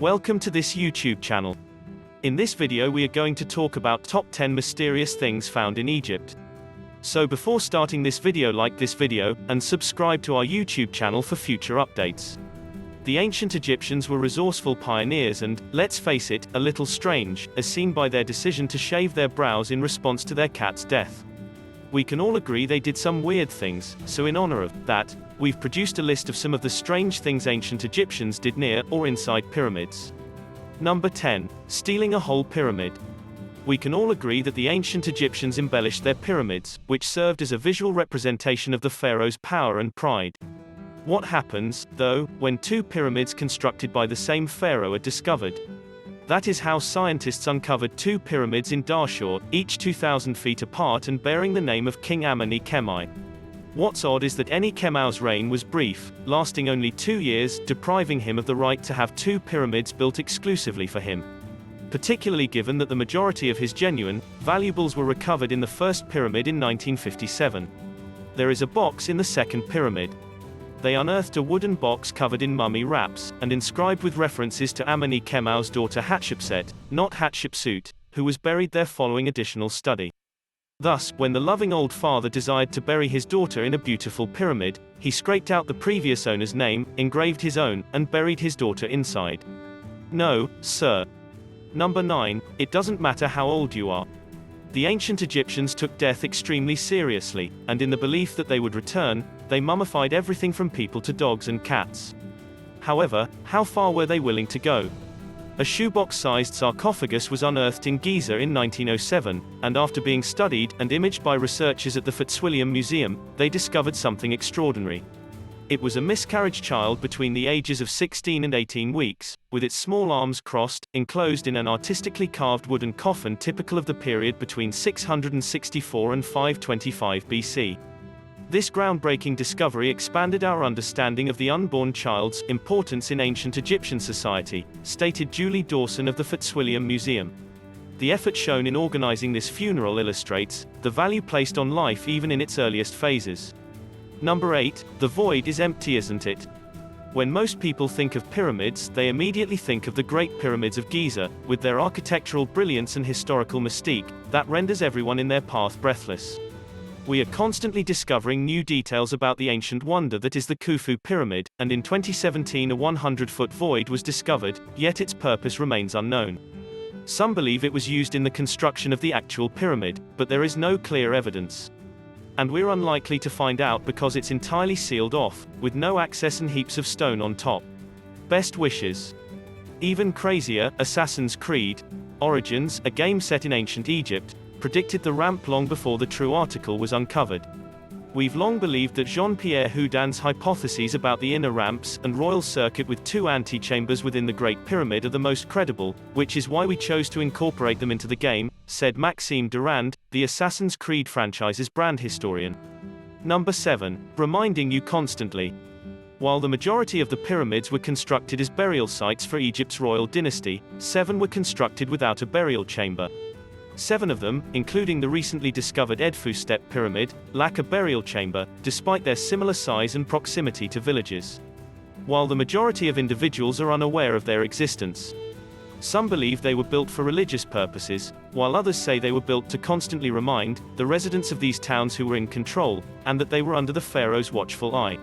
Welcome to this YouTube channel. In this video we are going to talk about top 10 mysterious things found in Egypt. So before starting this video, like this video, and subscribe to our YouTube channel for future updates. The ancient Egyptians were resourceful pioneers and, let's face it, a little strange, as seen by their decision to shave their brows in response to their cat's death. We can all agree they did some weird things, so in honor of that, we've produced a list of some of the strange things ancient Egyptians did near or inside pyramids. Number 10. Stealing a whole pyramid. We can all agree that the ancient Egyptians embellished their pyramids, which served as a visual representation of the pharaoh's power and pride. What happens, though, when two pyramids constructed by the same pharaoh are discovered? That is how scientists uncovered two pyramids in Dahshur, each 2,000 feet apart and bearing the name of King Amenemhet. What's odd is that Amenemhet's reign was brief, lasting only 2 years, depriving him of the right to have two pyramids built exclusively for him. Particularly given that the majority of his genuine valuables were recovered in the first pyramid in 1957. There is a box in the second pyramid. They unearthed a wooden box covered in mummy wraps, and inscribed with references to Amenemhet's daughter Hatshepsut, not Hatshepsut, who was buried there following additional study. Thus, when the loving old father desired to bury his daughter in a beautiful pyramid, he scraped out the previous owner's name, engraved his own, and buried his daughter inside. No, sir. Number 9. It doesn't matter how old you are. The ancient Egyptians took death extremely seriously, and in the belief that they would return, they mummified everything from people to dogs and cats. However, how far were they willing to go? A shoebox-sized sarcophagus was unearthed in Giza in 1907, and after being studied and imaged by researchers at the Fitzwilliam Museum, they discovered something extraordinary. It was a miscarriage child between the ages of 16 and 18 weeks, with its small arms crossed, enclosed in an artistically carved wooden coffin typical of the period between 664 and 525 BC. This groundbreaking discovery expanded our understanding of the unborn child's importance in ancient Egyptian society, stated Julie Dawson of the Fitzwilliam Museum. The effort shown in organizing this funeral illustrates the value placed on life even in its earliest phases. Number 8. The void is empty, isn't it? When most people think of pyramids, they immediately think of the Great Pyramids of Giza, with their architectural brilliance and historical mystique that renders everyone in their path breathless. We are constantly discovering new details about the ancient wonder that is the Khufu Pyramid, and in 2017 a 100-foot void was discovered, yet its purpose remains unknown. Some believe it was used in the construction of the actual pyramid, but there is no clear evidence. And we're unlikely to find out because it's entirely sealed off, with no access and heaps of stone on top. Best wishes. Even crazier, Assassin's Creed Origins, a game set in ancient Egypt, predicted the ramp long before the true article was uncovered. We've long believed that Jean-Pierre Houdin's hypotheses about the inner ramps and royal circuit with two antechambers within the Great Pyramid are the most credible, which is why we chose to incorporate them into the game, said Maxime Durand, the Assassin's Creed franchise's brand historian. Number 7. Reminding you constantly. While the majority of the pyramids were constructed as burial sites for Egypt's royal dynasty, 7 were constructed without a burial chamber. 7 of them, including the recently discovered Edfu Step Pyramid, lack a burial chamber, despite their similar size and proximity to villages. While the majority of individuals are unaware of their existence. Some believe they were built for religious purposes, while others say they were built to constantly remind the residents of these towns who were in control, and that they were under the pharaoh's watchful eye.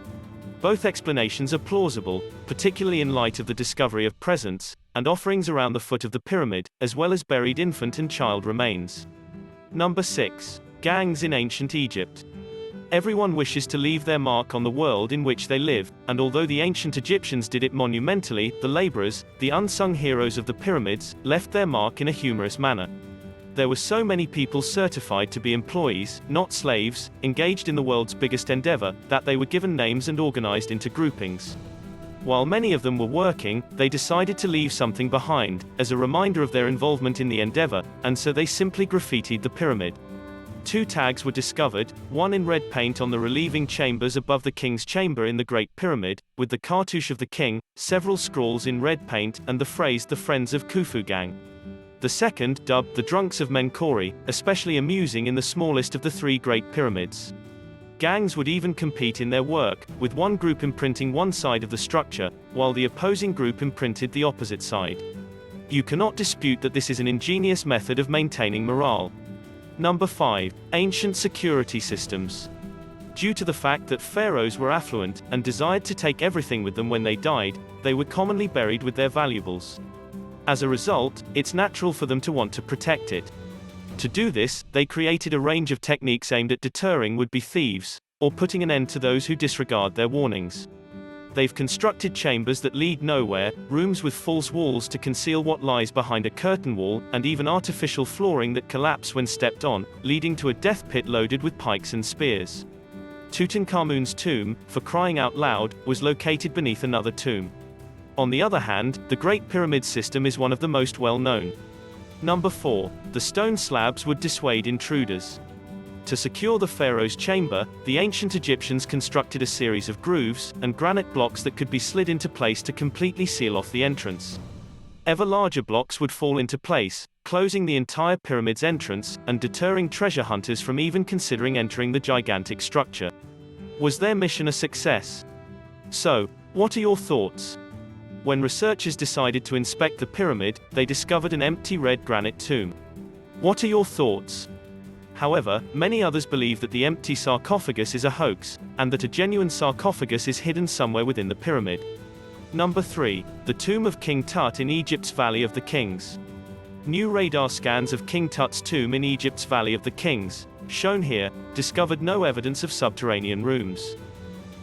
Both explanations are plausible, particularly in light of the discovery of presents and offerings around the foot of the pyramid, as well as buried infant and child remains. Number 6. Gangs in ancient Egypt. Everyone wishes to leave their mark on the world in which they live, and although the ancient Egyptians did it monumentally, the laborers, the unsung heroes of the pyramids, left their mark in a humorous manner. There were so many people certified to be employees, not slaves, engaged in the world's biggest endeavor, that they were given names and organized into groupings. While many of them were working, they decided to leave something behind, as a reminder of their involvement in the endeavor, and so they simply graffitied the pyramid. 2 tags were discovered, one in red paint on the relieving chambers above the king's chamber in the Great Pyramid, with the cartouche of the king, several scrawls in red paint, and the phrase "The Friends of Khufu Gang." The second, dubbed "The Drunks of Menkori," especially amusing in the smallest of the 3 Great Pyramids. Gangs would even compete in their work, with one group imprinting one side of the structure, while the opposing group imprinted the opposite side. You cannot dispute that this is an ingenious method of maintaining morale. Number 5. Ancient security systems. Due to the fact that pharaohs were affluent, and desired to take everything with them when they died, they were commonly buried with their valuables. As a result, it's natural for them to want to protect it. To do this, they created a range of techniques aimed at deterring would-be thieves, or putting an end to those who disregard their warnings. They've constructed chambers that lead nowhere, rooms with false walls to conceal what lies behind a curtain wall, and even artificial flooring that collapse when stepped on, leading to a death pit loaded with pikes and spears. Tutankhamun's tomb, for crying out loud, was located beneath another tomb. On the other hand, the Great Pyramid system is one of the most well-known. Number 4. The stone slabs would dissuade intruders. To secure the pharaoh's chamber, the ancient Egyptians constructed a series of grooves and granite blocks that could be slid into place to completely seal off the entrance. Ever larger blocks would fall into place, closing the entire pyramid's entrance, and deterring treasure hunters from even considering entering the gigantic structure. Was their mission a success? So, what are your thoughts? When researchers decided to inspect the pyramid, they discovered an empty red granite tomb. What are your thoughts? However, many others believe that the empty sarcophagus is a hoax, and that a genuine sarcophagus is hidden somewhere within the pyramid. Number 3. The tomb of King Tut in Egypt's Valley of the Kings. New radar scans of King Tut's tomb in Egypt's Valley of the Kings, shown here, discovered no evidence of subterranean rooms.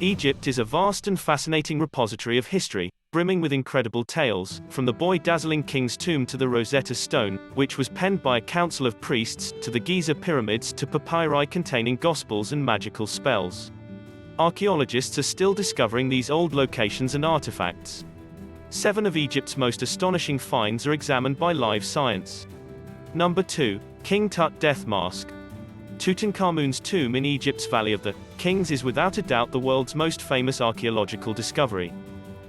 Egypt is a vast and fascinating repository of history, brimming with incredible tales, from the boy-dazzling king's tomb to the Rosetta Stone, which was penned by a council of priests, to the Giza pyramids to papyri containing gospels and magical spells. Archaeologists are still discovering these old locations and artifacts. 7 of Egypt's most astonishing finds are examined by live science. Number 2. King Tut Death Mask. Tutankhamun's tomb in Egypt's Valley of the Kings is without a doubt the world's most famous archaeological discovery.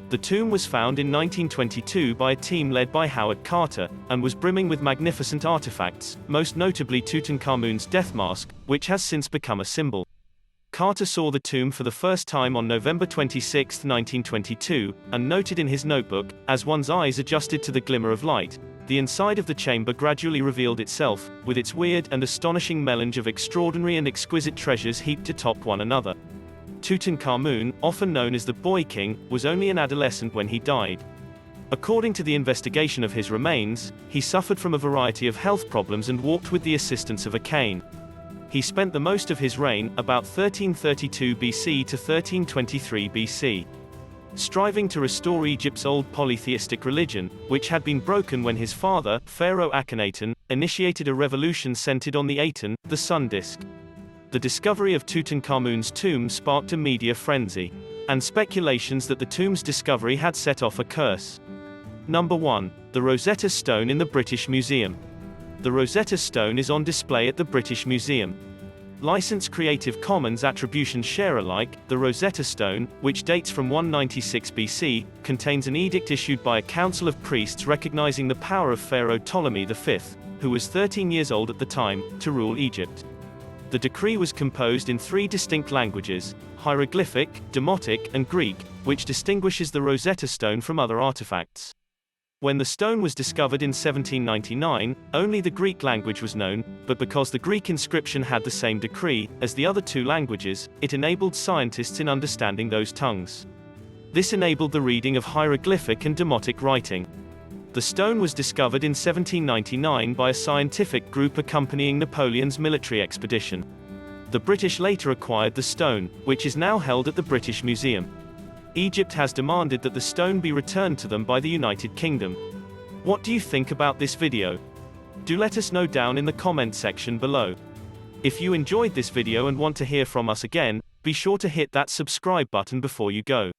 The tomb was found in 1922 by a team led by Howard Carter, and was brimming with magnificent artifacts, most notably Tutankhamun's death mask, which has since become a symbol. Carter saw the tomb for the first time on November 26, 1922, and noted in his notebook, as one's eyes adjusted to the glimmer of light, the inside of the chamber gradually revealed itself, with its weird and astonishing melange of extraordinary and exquisite treasures heaped atop one another. Tutankhamun, often known as the Boy King, was only an adolescent when he died. According to the investigation of his remains, he suffered from a variety of health problems and walked with the assistance of a cane. He spent the most of his reign, about 1332 BC to 1323 BC, striving to restore Egypt's old polytheistic religion, which had been broken when his father, Pharaoh Akhenaten, initiated a revolution centered on the Aten, the sun disk. The discovery of Tutankhamun's tomb sparked a media frenzy, and speculations that the tomb's discovery had set off a curse. Number 1. The Rosetta Stone in the British Museum. The Rosetta Stone is on display at the British Museum. Licensed Creative Commons Attribution Share Alike, the Rosetta Stone, which dates from 196 BC, contains an edict issued by a council of priests recognizing the power of Pharaoh Ptolemy V, who was 13 years old at the time, to rule Egypt. The decree was composed in 3 distinct languages, hieroglyphic, Demotic, and Greek, which distinguishes the Rosetta Stone from other artifacts. When the stone was discovered in 1799, only the Greek language was known, but because the Greek inscription had the same decree as the other 2 languages, it enabled scientists in understanding those tongues. This enabled the reading of hieroglyphic and Demotic writing. The stone was discovered in 1799 by a scientific group accompanying Napoleon's military expedition. The British later acquired the stone, which is now held at the British Museum. Egypt has demanded that the stone be returned to them by the United Kingdom. What do you think about this video? Do let us know down in the comment section below. If you enjoyed this video and want to hear from us again, be sure to hit that subscribe button before you go.